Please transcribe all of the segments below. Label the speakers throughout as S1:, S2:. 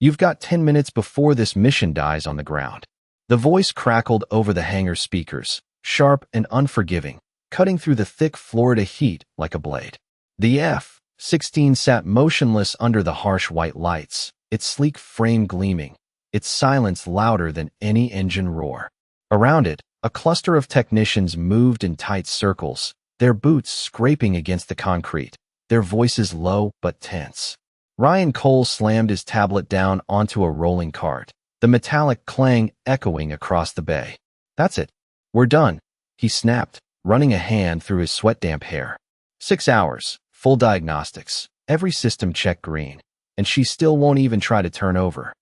S1: You've got 10 minutes before this mission dies on the ground. The voice crackled over the hangar speakers, sharp and unforgiving, cutting through the thick Florida heat like a blade. The F-16 sat motionless under the harsh white lights, its sleek frame gleaming, its silence louder than any engine roar. Around it, a cluster of technicians moved in tight circles, their boots scraping against the concrete, their voices low but tense. Ryan Cole slammed his tablet down onto a rolling cart, the metallic clang echoing across the bay. "That's it. We're done," he snapped, running a hand through his sweat-damp hair. 6 hours, full diagnostics, every system checked green, and she still won't even try to turn over.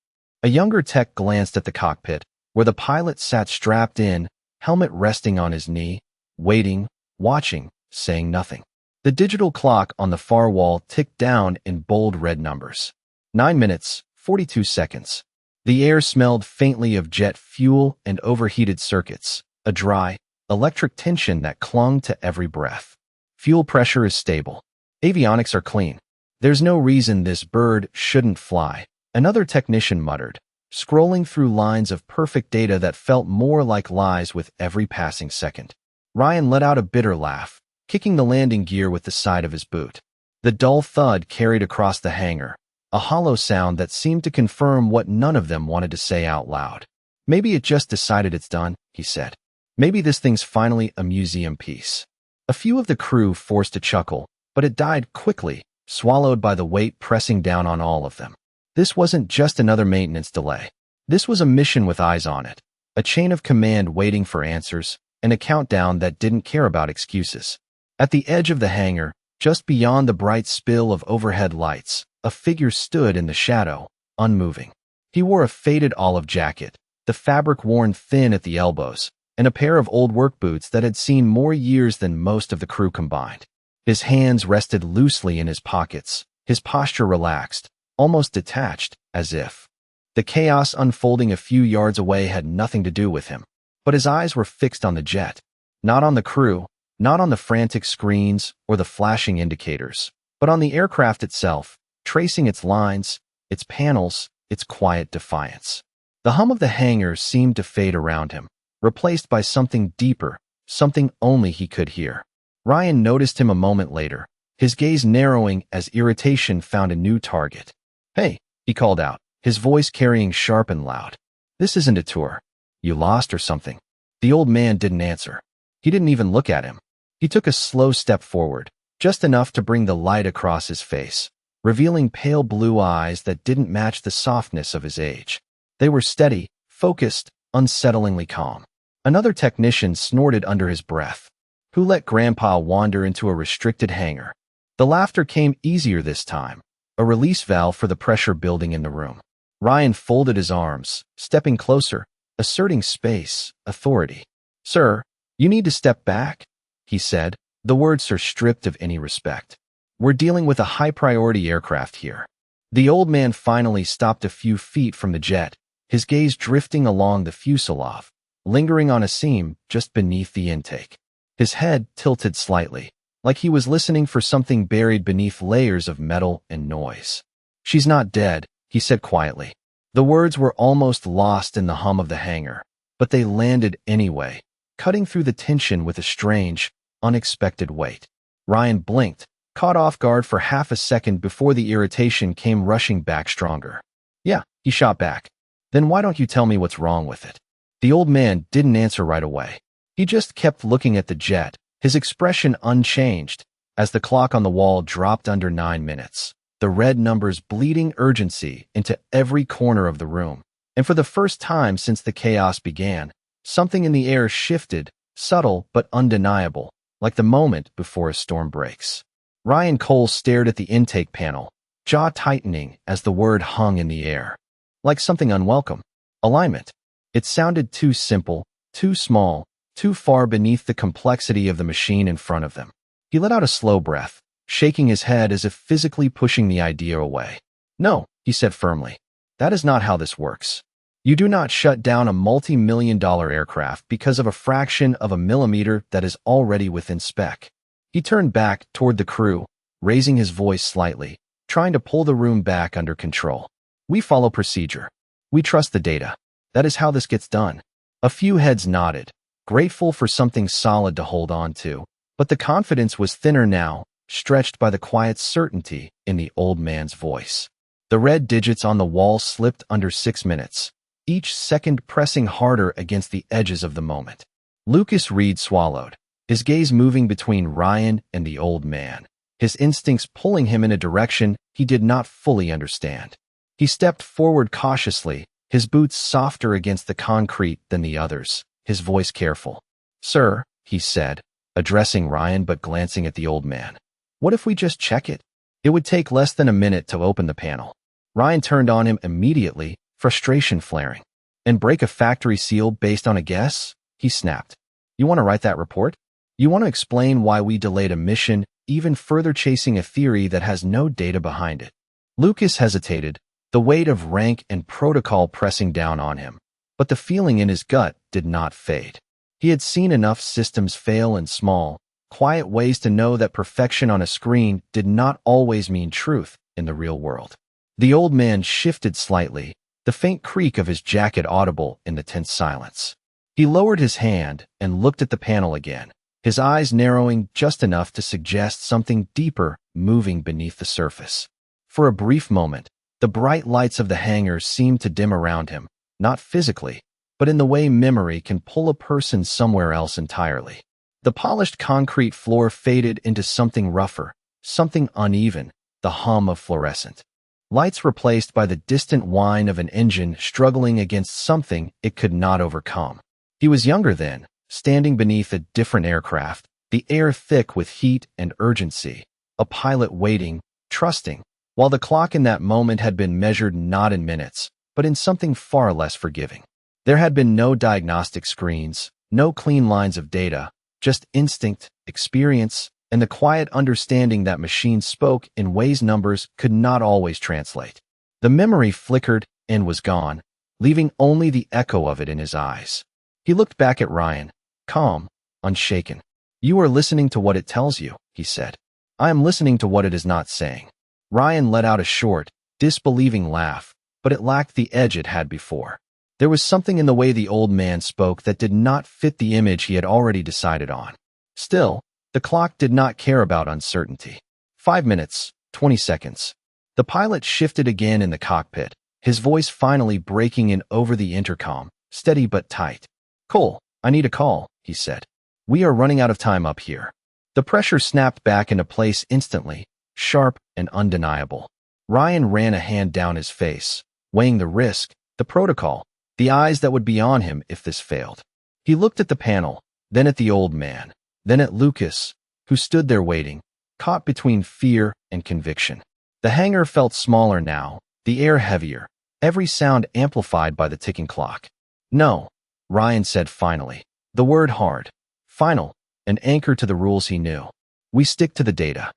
S1: A younger tech glanced at the cockpit, where the pilot sat strapped in, helmet resting on his knee, waiting, watching, saying nothing. The digital clock on the far wall ticked down in bold red numbers. 9 minutes, 42 seconds. The air smelled faintly of jet fuel and overheated circuits, a dry, electric tension that clung to every breath. Fuel pressure is stable. Avionics are clean. There's no reason this bird shouldn't fly, another technician muttered, scrolling through lines of perfect data that felt more like lies with every passing second. Ryan let out a bitter laugh, kicking the landing gear with the side of his boot. The dull thud carried across the hangar, a hollow sound that seemed to confirm what none of them wanted to say out loud. "Maybe it just decided it's done," he said. "Maybe this thing's finally a museum piece." A few of the crew forced a chuckle, but it died quickly, swallowed by the weight pressing down on all of them. This wasn't just another maintenance delay. This was a mission with eyes on it, a chain of command waiting for answers, and a countdown that didn't care about excuses. At the edge of the hangar, just beyond the bright spill of overhead lights, a figure stood in the shadow, unmoving. He wore a faded olive jacket, the fabric worn thin at the elbows, and a pair of old work boots that had seen more years than most of the crew combined. His hands rested loosely in his pockets, his posture relaxed, almost detached, as if the chaos unfolding a few yards away had nothing to do with him. But his eyes were fixed on the jet, not on the crew, not on the frantic screens or the flashing indicators, but on the aircraft itself, tracing its lines, its panels, its quiet defiance. The hum of the hangar seemed to fade around him, replaced by something deeper, something only he could hear. Ryan noticed him a moment later, his gaze narrowing as irritation found a new target. "Hey," he called out, his voice carrying sharp and loud. "This isn't a tour. You lost or something?" The old man didn't answer. He didn't even look at him. He took a slow step forward, just enough to bring the light across his face, revealing pale blue eyes that didn't match the softness of his age. They were steady, focused, unsettlingly calm. Another technician snorted under his breath. "Who let Grandpa wander into a restricted hangar?" The laughter came easier this time, a release valve for the pressure building in the room. Ryan folded his arms, stepping closer, asserting space, authority. "Sir, you need to step back," he said, the words are stripped of any respect. "We're dealing with a high-priority aircraft here." The old man finally stopped a few feet from the jet, his gaze drifting along the fuselage, lingering on a seam just beneath the intake. His head tilted slightly, like he was listening for something buried beneath layers of metal and noise. "She's not dead," he said quietly. The words were almost lost in the hum of the hangar, but they landed anyway, cutting through the tension with a strange, unexpected weight. Ryan blinked, caught off guard for half a second before the irritation came rushing back stronger. "Yeah," he shot back. "Then why don't you tell me what's wrong with it?" The old man didn't answer right away. He just kept looking at the jet, his expression unchanged, as the clock on the wall dropped under 9 minutes, the red numbers bleeding urgency into every corner of the room. And for the first time since the chaos began, something in the air shifted, subtle but undeniable, like the moment before a storm breaks. Ryan Cole stared at the intake panel, jaw tightening as the word hung in the air. Like something unwelcome. Alignment. It sounded too simple, too small, too far beneath the complexity of the machine in front of them. He let out a slow breath, shaking his head as if physically pushing the idea away. "No," he said firmly. "That is not how this works. You do not shut down a multi-million-dollar aircraft because of a fraction of a millimeter that is already within spec." He turned back toward the crew, raising his voice slightly, trying to pull the room back under control. We follow procedure. We trust the data. That is how this gets done. A few heads nodded, grateful for something solid to hold on to, but the confidence was thinner now, stretched by the quiet certainty in the old man's voice. The red digits on the wall slipped under 6 minutes, each second pressing harder against the edges of the moment. Lucas Reed swallowed, his gaze moving between Ryan and the old man, his instincts pulling him in a direction he did not fully understand. He stepped forward cautiously, his boots softer against the concrete than the others, his voice careful. "Sir," he said, addressing Ryan but glancing at the old man. "What if we just check it? It would take less than a minute to open the panel." Ryan turned on him immediately, frustration flaring. "And break a factory seal based on a guess?" he snapped. "You want to write that report? You want to explain why we delayed a mission, even further chasing a theory that has no data behind it?" Lucas hesitated, the weight of rank and protocol pressing down on him, but the feeling in his gut did not fade. He had seen enough systems fail in small, quiet ways to know that perfection on a screen did not always mean truth in the real world. The old man shifted slightly, the faint creak of his jacket audible in the tense silence. He lowered his hand and looked at the panel again, his eyes narrowing just enough to suggest something deeper moving beneath the surface. For a brief moment, the bright lights of the hangar seemed to dim around him, not physically, but in the way memory can pull a person somewhere else entirely. The polished concrete floor faded into something rougher, something uneven, the hum of fluorescent lights replaced by the distant whine of an engine struggling against something it could not overcome. He was younger then, standing beneath a different aircraft, the air thick with heat and urgency, a pilot waiting, trusting, while the clock in that moment had been measured not in minutes, but in something far less forgiving. There had been no diagnostic screens, no clean lines of data, just instinct, experience, and the quiet understanding that machines spoke in ways numbers could not always translate. The memory flickered and was gone, leaving only the echo of it in his eyes. He looked back at Ryan, calm, unshaken. "You are listening to what it tells you," he said. "I am listening to what it is not saying." Ryan let out a short, disbelieving laugh, but it lacked the edge it had before. There was something in the way the old man spoke that did not fit the image he had already decided on. Still, the clock did not care about uncertainty. 5 minutes, 20 seconds. The pilot shifted again in the cockpit, his voice finally breaking in over the intercom, steady but tight. "Cole, I need a call," he said. "We are running out of time up here." The pressure snapped back into place instantly, sharp and undeniable. Ryan ran a hand down his face, weighing the risk, the protocol, the eyes that would be on him if this failed. He looked at the panel, then at the old man, then at Lucas, who stood there waiting, caught between fear and conviction. The hangar felt smaller now, the air heavier, every sound amplified by the ticking clock. "No," Ryan said finally, the word hard, final, an anchor to the rules he knew. "We stick to the data."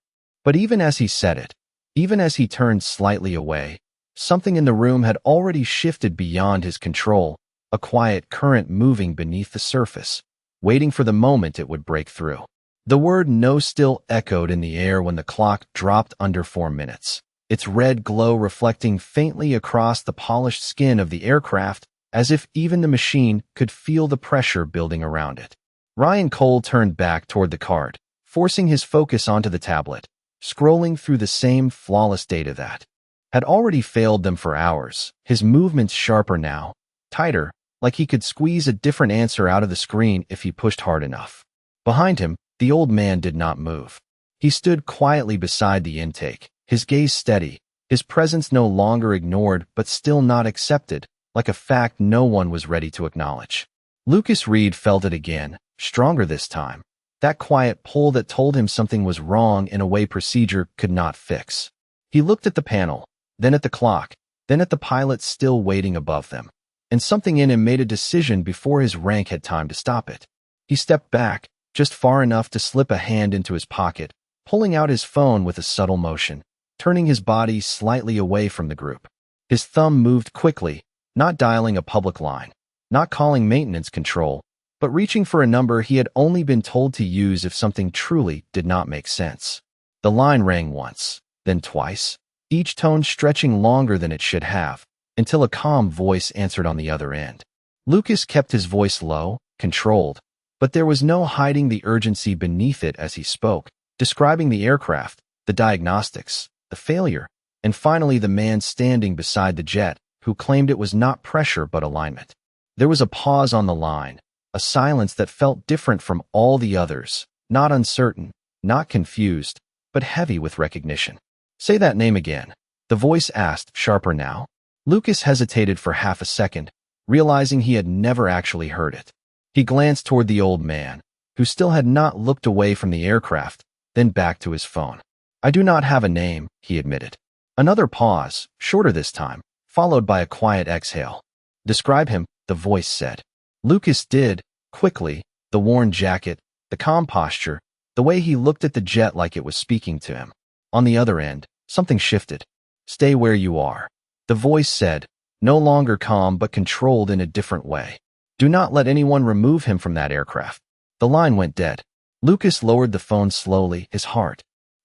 S1: But even as he said it, even as he turned slightly away, something in the room had already shifted beyond his control, a quiet current moving beneath the surface, waiting for the moment it would break through. The word "no" still echoed in the air when the clock dropped under 4 minutes, its red glow reflecting faintly across the polished skin of the aircraft, as if even the machine could feel the pressure building around it. Ryan Cole turned back toward the card, forcing his focus onto the tablet, scrolling through the same flawless data that had already failed them for hours, his movements sharper now, tighter, like he could squeeze a different answer out of the screen if he pushed hard enough. Behind him, the old man did not move. He stood quietly beside the intake, his gaze steady, his presence no longer ignored but still not accepted, like a fact no one was ready to acknowledge. Lucas Reed felt it again, stronger this time. That quiet pull that told him something was wrong in a way procedure could not fix. He looked at the panel, then at the clock, then at the pilot still waiting above them, and something in him made a decision before his rank had time to stop it. He stepped back, just far enough to slip a hand into his pocket, pulling out his phone with a subtle motion, turning his body slightly away from the group. His thumb moved quickly, not dialing a public line, not calling maintenance control, but reaching for a number he had only been told to use if something truly did not make sense. The line rang once, then twice. each tone stretching longer than it should have, until a calm voice answered on the other end. Lucas kept his voice low, controlled, but there was no hiding the urgency beneath it as he spoke, describing the aircraft, the diagnostics, the failure, and finally the man standing beside the jet, who claimed it was not pressure but alignment. There was a pause on the line, a silence that felt different from all the others, not uncertain, not confused, but heavy with recognition. "Say that name again," the voice asked, sharper now. Lucas hesitated for half a second, realizing he had never actually heard it. He glanced toward the old man, who still had not looked away from the aircraft, then back to his phone. "I do not have a name," he admitted. Another pause, shorter this time, followed by a quiet exhale. "Describe him," the voice said. Lucas did, quickly, the worn jacket, the calm posture, the way he looked at the jet like it was speaking to him. On the other end, something shifted. "Stay where you are," the voice said, no longer calm but controlled in a different way. "Do not let anyone remove him from that aircraft." The line went dead. Lucas lowered the phone slowly, his heart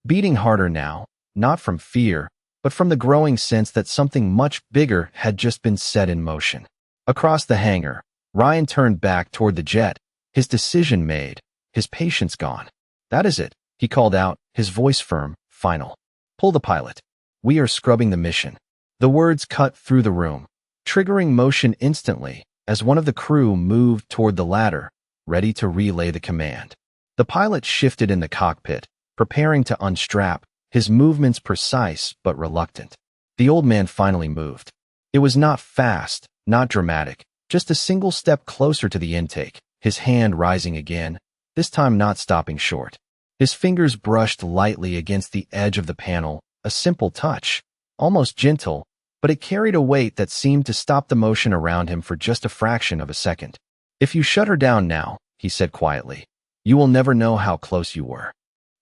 S1: beating harder now, not from fear, but from the growing sense that something much bigger had just been set in motion. Across the hangar, Ryan turned back toward the jet, his decision made, his patience gone. "That is it," he called out, his voice firm, final. "Pull the pilot. We are scrubbing the mission." The words cut through the room, triggering motion instantly as one of the crew moved toward the ladder, ready to relay the command. The pilot shifted in the cockpit, preparing to unstrap, his movements precise but reluctant. The old man finally moved. It was not fast, not dramatic, just a single step closer to the intake, his hand rising again, this time not stopping short. His fingers brushed lightly against the edge of the panel, a simple touch, almost gentle, but it carried a weight that seemed to stop the motion around him for just a fraction of a second. "If you shut her down now," he said quietly, "you will never know how close you were."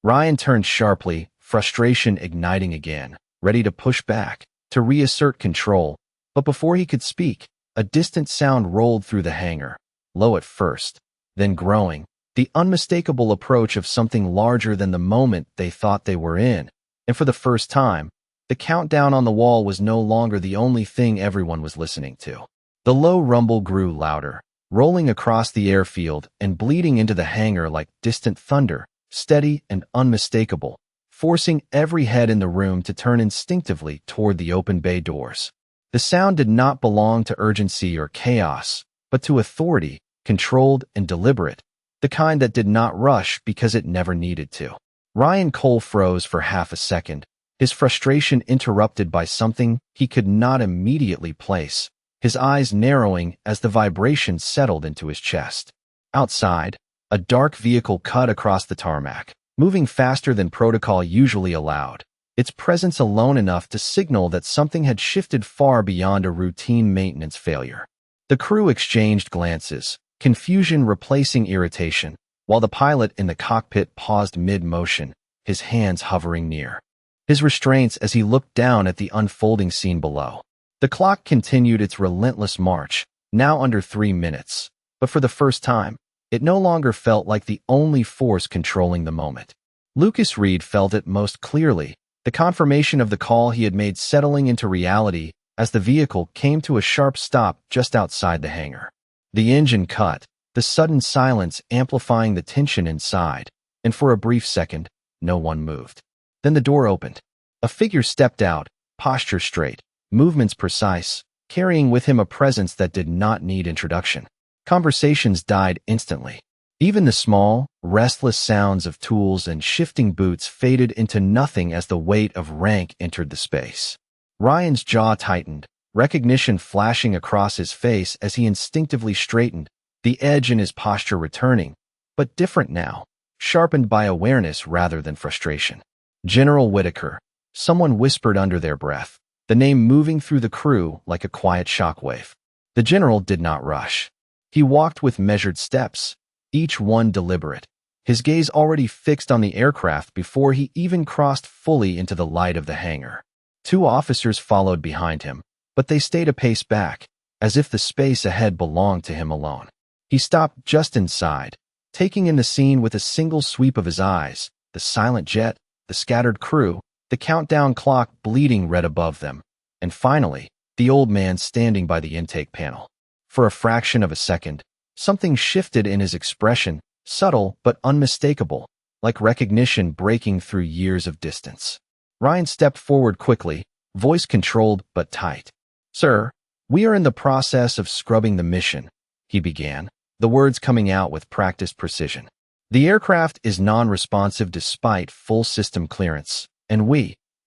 S1: Ryan turned sharply, frustration igniting again, ready to push back, to reassert control, but before he could speak, a distant sound rolled through the hangar, low at first, then growing, the unmistakable approach of something larger than the moment they thought they were in, and for the first time, the countdown on the wall was no longer the only thing everyone was listening to. The low rumble grew louder, rolling across the airfield and bleeding into the hangar like distant thunder, steady and unmistakable, forcing every head in the room to turn instinctively toward the open bay doors. The sound did not belong to urgency or chaos, but to authority, controlled and deliberate, the kind that did not rush because it never needed to. Ryan Cole froze for half a second, his frustration interrupted by something he could not immediately place, his eyes narrowing as the vibration settled into his chest. Outside, a dark vehicle cut across the tarmac, moving faster than protocol usually allowed, its presence alone enough to signal that something had shifted far beyond a routine maintenance failure. The crew exchanged glances, confusion replacing irritation, while the pilot in the cockpit paused mid-motion, his hands hovering near his restraints as he looked down at the unfolding scene below. The clock continued its relentless march, now under 3 minutes, but for the first time, it no longer felt like the only force controlling the moment. Lucas Reed felt it most clearly, the confirmation of the call he had made settling into reality as the vehicle came to a sharp stop just outside the hangar. The engine cut, the sudden silence amplifying the tension inside, and for a brief second, no one moved. Then the door opened. A figure stepped out, posture straight, movements precise, carrying with him a presence that did not need introduction. Conversations died instantly. Even the small, restless sounds of tools and shifting boots faded into nothing as the weight of rank entered the space. Ryan's jaw tightened, recognition flashing across his face as he instinctively straightened, the edge in his posture returning, but different now, sharpened by awareness rather than frustration. "General Whitaker," someone whispered under their breath, the name moving through the crew like a quiet shockwave. The general did not rush. He walked with measured steps, each one deliberate, his gaze already fixed on the aircraft before he even crossed fully into the light of the hangar. 2 officers followed behind him, but they stayed a pace back, as if the space ahead belonged to him alone. He stopped just inside, taking in the scene with a single sweep of his eyes, the silent jet, the scattered crew, the countdown clock bleeding red above them, and finally, the old man standing by the intake panel. For a fraction of a second, something shifted in his expression, subtle but unmistakable, like recognition breaking through years of distance. Ryan stepped forward quickly, voice controlled but tight. "Sir, we are in the process of scrubbing the mission," he began, the words coming out with practiced precision. "The aircraft is non-responsive despite full system clearance, and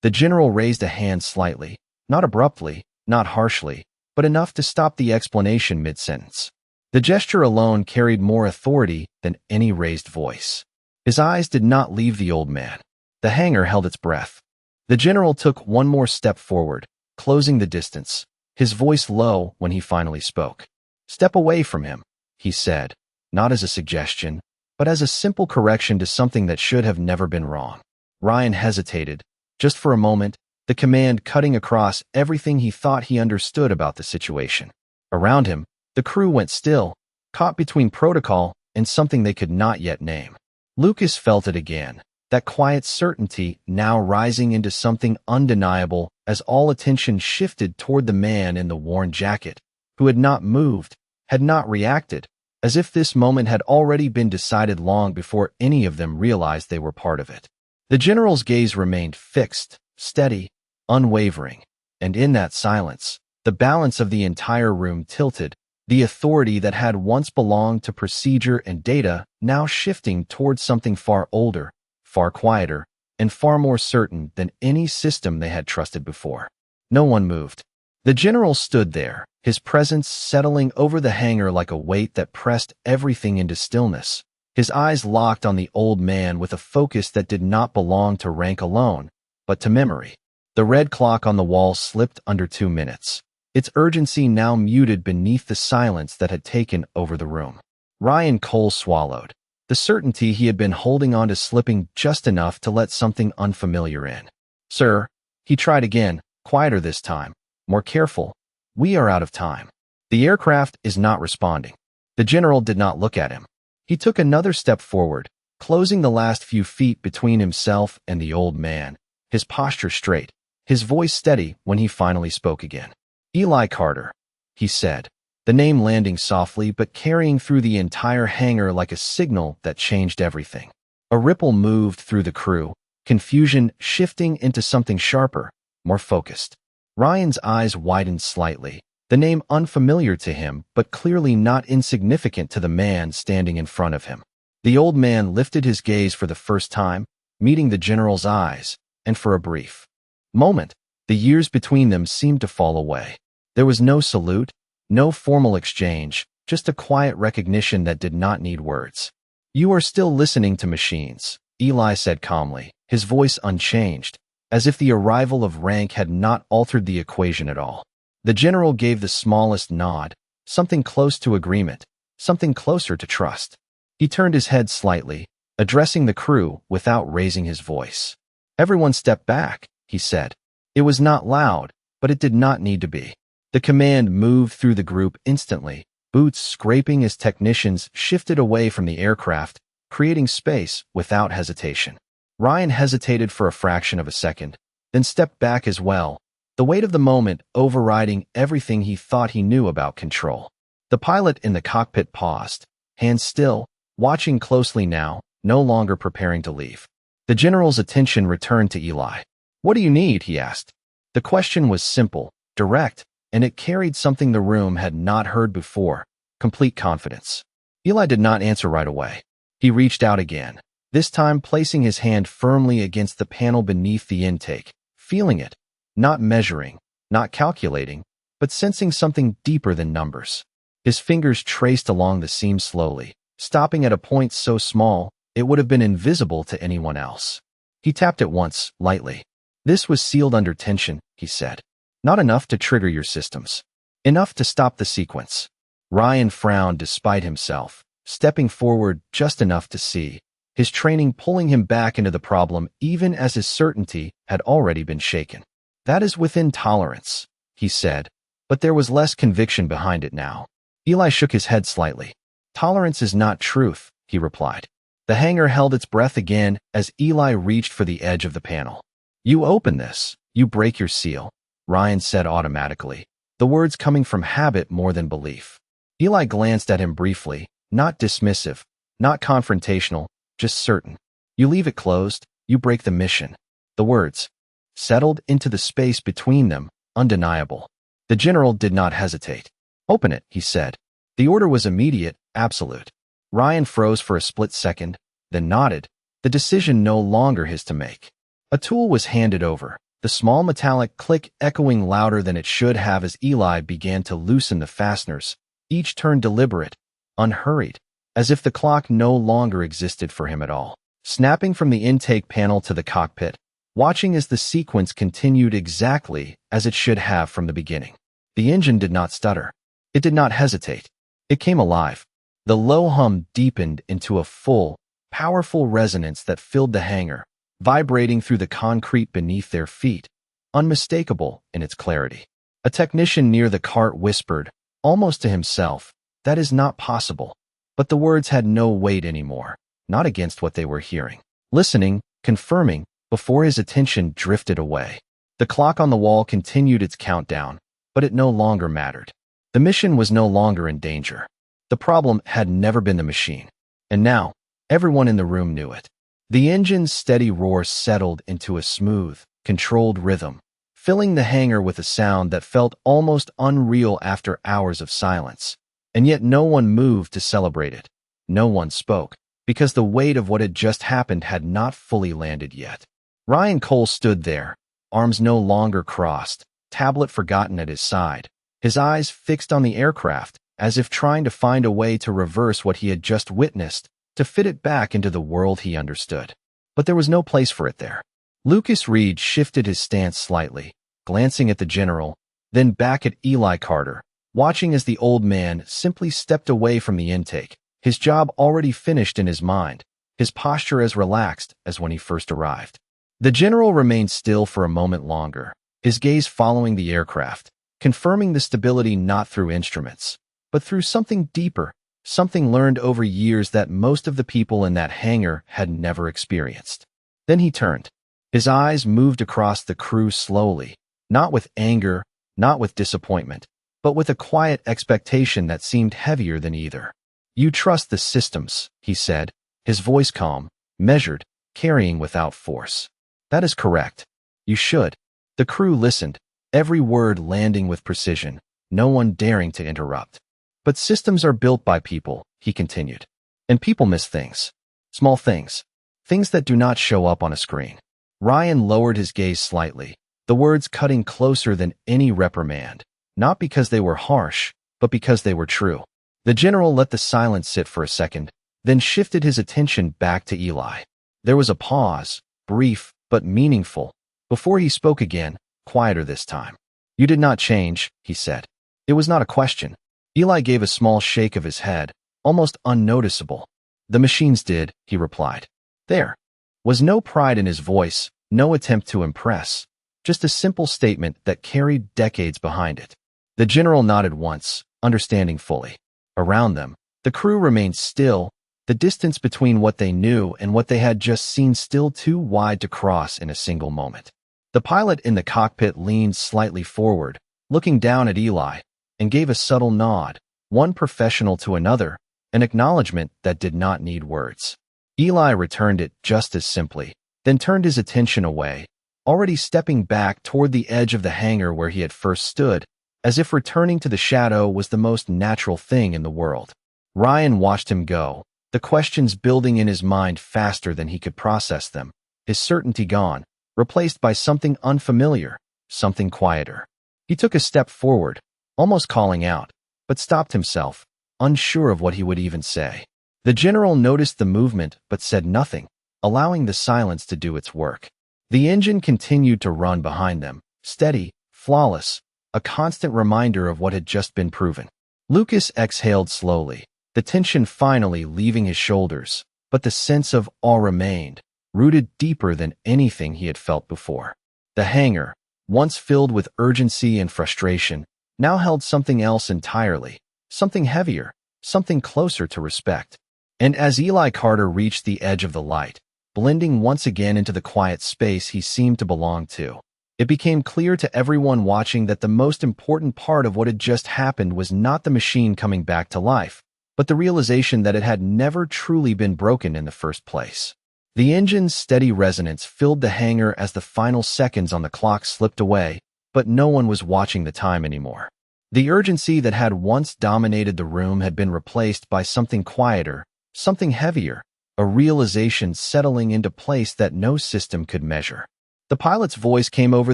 S1: the general raised a hand slightly, not abruptly, not harshly, but enough to stop the explanation mid-sentence. The gesture alone carried more authority than any raised voice. His eyes did not leave the old man. The hangar held its breath. The general took one more step forward, closing the distance, his voice low when he finally spoke. "Step away from him," he said, not as a suggestion, but as a simple correction to something that should have never been wrong. Ryan hesitated, just for a moment, the command cutting across everything he thought he understood about the situation. Around him, the crew went still, caught between protocol and something they could not yet name. Lucas felt it again, that quiet certainty now rising into something undeniable as all attention shifted toward the man in the worn jacket, who had not moved, had not reacted, as if this moment had already been decided long before any of them realized they were part of it. The general's gaze remained fixed, steady, unwavering, and in that silence, the balance of the entire room tilted, the authority that had once belonged to procedure and data now shifting towards something far older, far quieter, and far more certain than any system they had trusted before. No one moved. The general stood there, his presence settling over the hangar like a weight that pressed everything into stillness, his eyes locked on the old man with a focus that did not belong to rank alone, but to memory. The red clock on the wall slipped under 2 minutes, its urgency now muted beneath the silence that had taken over the room. Ryan Cole swallowed, the certainty he had been holding on to slipping just enough to let something unfamiliar in. "Sir," he tried again, quieter this time, more careful, "we are out of time. The aircraft is not responding." The general did not look at him. He took another step forward, closing the last few feet between himself and the old man, his posture straight, his voice steady when he finally spoke again. "Eli Carter," he said, the name landing softly but carrying through the entire hangar like a signal that changed everything. A ripple moved through the crew, confusion shifting into something sharper, more focused. Ryan's eyes widened slightly, the name unfamiliar to him but clearly not insignificant to the man standing in front of him. The old man lifted his gaze for the first time, meeting the general's eyes, and for a brief moment, the years between them seemed to fall away. There was no salute, no formal exchange, just a quiet recognition that did not need words. "You are still listening to machines," Eli said calmly, his voice unchanged, as if the arrival of rank had not altered the equation at all. The general gave the smallest nod, something close to agreement, something closer to trust. He turned his head slightly, addressing the crew without raising his voice. "Everyone step back," he said. It was not loud, but it did not need to be. The command moved through the group instantly, boots scraping as technicians shifted away from the aircraft, creating space without hesitation. Ryan hesitated for a fraction of a second, then stepped back as well, the weight of the moment overriding everything he thought he knew about control. The pilot in the cockpit paused, hands still, watching closely now, no longer preparing to leave. The general's attention returned to Eli. "What do you need?" he asked. The question was simple, direct, and it carried something the room had not heard before, complete confidence. Eli did not answer right away. He reached out again, this time placing his hand firmly against the panel beneath the intake, feeling it, not measuring, not calculating, but sensing something deeper than numbers. His fingers traced along the seam slowly, stopping at a point so small it would have been invisible to anyone else. He tapped it once, lightly. "This was sealed under tension," he said. "Not enough to trigger your systems. Enough to stop the sequence." Ryan frowned despite himself, stepping forward just enough to see, his training pulling him back into the problem even as his certainty had already been shaken. "That is within tolerance," he said, but there was less conviction behind it now. Eli shook his head slightly. "Tolerance is not truth," he replied. The hangar held its breath again as Eli reached for the edge of the panel. You open this, you break your seal, Ryan said automatically, the words coming from habit more than belief. Eli glanced at him briefly, not dismissive, not confrontational, just certain. You leave it closed, you break the mission. The words settled into the space between them, undeniable. The general did not hesitate. Open it, he said. The order was immediate, absolute. Ryan froze for a split second, then nodded, the decision no longer his to make. A tool was handed over, the small metallic click echoing louder than it should have as Eli began to loosen the fasteners, each turn deliberate, unhurried, as if the clock no longer existed for him at all. Snapping from the intake panel to the cockpit, watching as the sequence continued exactly as it should have from the beginning. The engine did not stutter. It did not hesitate. It came alive. The low hum deepened into a full, powerful resonance that filled the hangar, vibrating through the concrete beneath their feet, unmistakable in its clarity. A technician near the cart whispered, almost to himself, "That is not possible." But the words had no weight anymore, not against what they were hearing. Listening, confirming, before his attention drifted away. The clock on the wall continued its countdown, but it no longer mattered. The mission was no longer in danger. The problem had never been the machine. And now, everyone in the room knew it. The engine's steady roar settled into a smooth, controlled rhythm, filling the hangar with a sound that felt almost unreal after hours of silence. And yet no one moved to celebrate it. No one spoke, because the weight of what had just happened had not fully landed yet. Ryan Cole stood there, arms no longer crossed, tablet forgotten at his side, his eyes fixed on the aircraft, as if trying to find a way to reverse what he had just witnessed, to fit it back into the world he understood. But there was no place for it there. Lucas Reed shifted his stance slightly, glancing at the general, then back at Eli Carter, watching as the old man simply stepped away from the intake, his job already finished in his mind, his posture as relaxed as when he first arrived. The general remained still for a moment longer, his gaze following the aircraft, confirming the stability not through instruments, but through something deeper, something learned over years that most of the people in that hangar had never experienced. Then he turned. His eyes moved across the crew slowly, not with anger, not with disappointment, but with a quiet expectation that seemed heavier than either. "You trust the systems," he said, his voice calm, measured, carrying without force. "That is correct. You should." The crew listened, every word landing with precision, no one daring to interrupt. "But systems are built by people," he continued. "And people miss things. Small things. Things that do not show up on a screen." Ryan lowered his gaze slightly, the words cutting closer than any reprimand, not because they were harsh, but because they were true. The general let the silence sit for a second, then shifted his attention back to Eli. There was a pause, brief but meaningful, before he spoke again, quieter this time. "You did not change," he said. It was not a question. Eli gave a small shake of his head, almost unnoticeable. "The machines did," he replied. There was no pride in his voice, no attempt to impress, just a simple statement that carried decades behind it. The general nodded once, understanding fully. Around them, the crew remained still, the distance between what they knew and what they had just seen still too wide to cross in a single moment. The pilot in the cockpit leaned slightly forward, looking down at Eli, and gave a subtle nod, one professional to another, an acknowledgement that did not need words. Eli returned it just as simply, then turned his attention away, already stepping back toward the edge of the hangar where he had first stood, as if returning to the shadow was the most natural thing in the world. Ryan watched him go, the questions building in his mind faster than he could process them, his certainty gone, replaced by something unfamiliar, something quieter. He took a step forward, almost calling out, but stopped himself, unsure of what he would even say. The general noticed the movement but said nothing, allowing the silence to do its work. The engine continued to run behind them, steady, flawless, a constant reminder of what had just been proven. Lucas exhaled slowly, the tension finally leaving his shoulders, but the sense of awe remained, rooted deeper than anything he had felt before. The hangar, once filled with urgency and frustration, now held something else entirely, something heavier, something closer to respect. And as Eli Carter reached the edge of the light, blending once again into the quiet space he seemed to belong to. It became clear to everyone watching that the most important part of what had just happened was not the machine coming back to life, but the realization that it had never truly been broken in the first place. The engine's steady resonance filled the hangar as the final seconds on the clock slipped away, but no one was watching the time anymore. The urgency that had once dominated the room had been replaced by something quieter, something heavier, a realization settling into place that no system could measure. The pilot's voice came over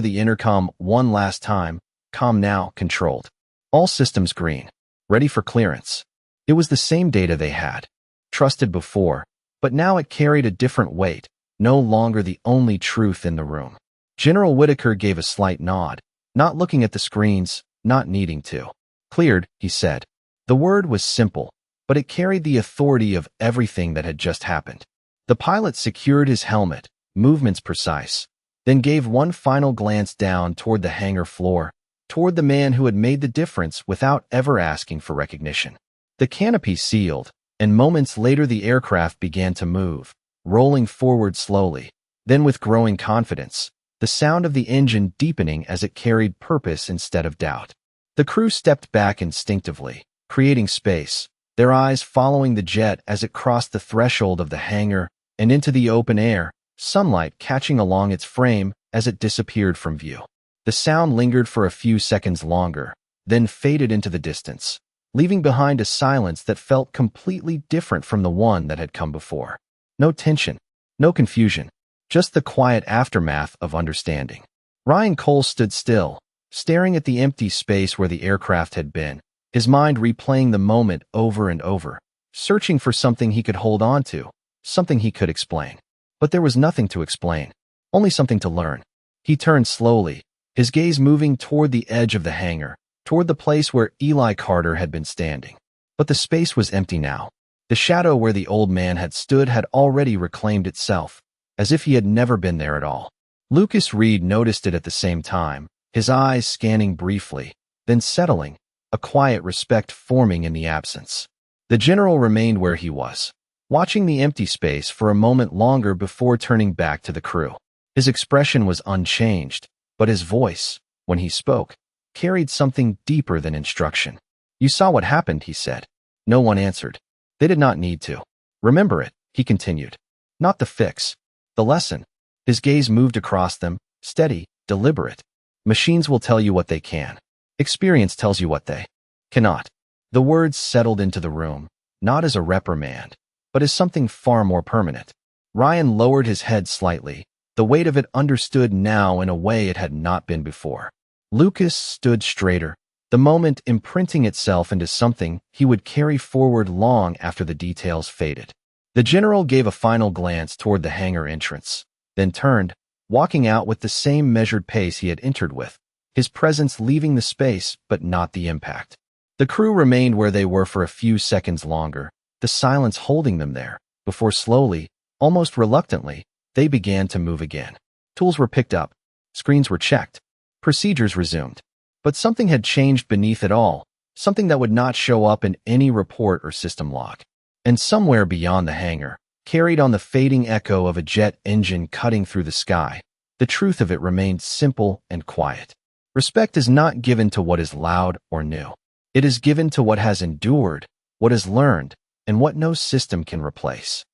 S1: the intercom one last time, calm now, controlled. All systems green. Ready for clearance. It was the same data they had trusted before, but now it carried a different weight, no longer the only truth in the room. General Whitaker gave a slight nod, not looking at the screens, not needing to. Cleared, he said. The word was simple, but it carried the authority of everything that had just happened. The pilot secured his helmet, movements precise, then gave one final glance down toward the hangar floor, toward the man who had made the difference without ever asking for recognition. The canopy sealed, and moments later the aircraft began to move, rolling forward slowly, then with growing confidence, the sound of the engine deepening as it carried purpose instead of doubt. The crew stepped back instinctively, creating space, their eyes following the jet as it crossed the threshold of the hangar and into the open air, sunlight catching along its frame as it disappeared from view. The sound lingered for a few seconds longer, then faded into the distance, leaving behind a silence that felt completely different from the one that had come before. No tension, no confusion, just the quiet aftermath of understanding. Ryan Cole stood still, staring at the empty space where the aircraft had been, his mind replaying the moment over and over, searching for something he could hold on to, something he could explain. But there was nothing to explain, only something to learn. He turned slowly, his gaze moving toward the edge of the hangar, toward the place where Eli Carter had been standing. But the space was empty now. The shadow where the old man had stood had already reclaimed itself, as if he had never been there at all. Lucas Reed noticed it at the same time, his eyes scanning briefly, then settling, a quiet respect forming in the absence. The general remained where he was, watching the empty space for a moment longer before turning back to the crew. His expression was unchanged, but his voice, when he spoke, carried something deeper than instruction. "You saw what happened," he said. No one answered. They did not need to. "Remember it," he continued. "Not the fix. The lesson." His gaze moved across them, steady, deliberate. "Machines will tell you what they can. Experience tells you what they cannot." The words settled into the room, not as a reprimand, but as something far more permanent. Ryan lowered his head slightly, the weight of it understood now in a way it had not been before. Lucas stood straighter, the moment imprinting itself into something he would carry forward long after the details faded. The general gave a final glance toward the hangar entrance, then turned, walking out with the same measured pace he had entered with, his presence leaving the space but not the impact. The crew remained where they were for a few seconds longer, the silence holding them there, before slowly, almost reluctantly, they began to move again. Tools were picked up, screens were checked, procedures resumed. But something had changed beneath it all, something that would not show up in any report or system log. And somewhere beyond the hangar, carried on the fading echo of a jet engine cutting through the sky, the truth of it remained simple and quiet. Respect is not given to what is loud or new. It is given to what has endured, what has learned, and what no system can replace.